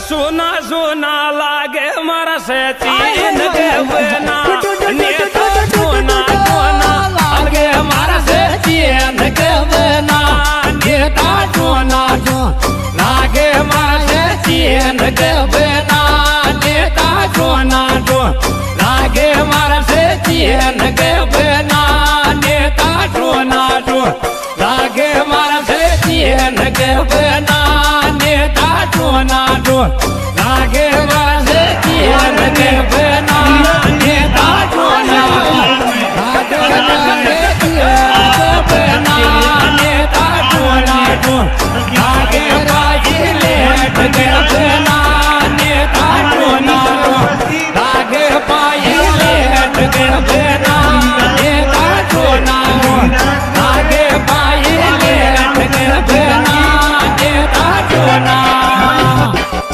सोना सोना लागे मारा से चीन के बना नेता सोना सोना लागे मारा से चीन के बना नेता सोना लागे मारा से चीन के बना नेता सोना लागे मारा से चीन के बना नेता सोना लागे मारा से चीन के बना नेता सोना लागे मारा से चीन के बना नेता सोना लागे मारा से चीन के बना नेता सोना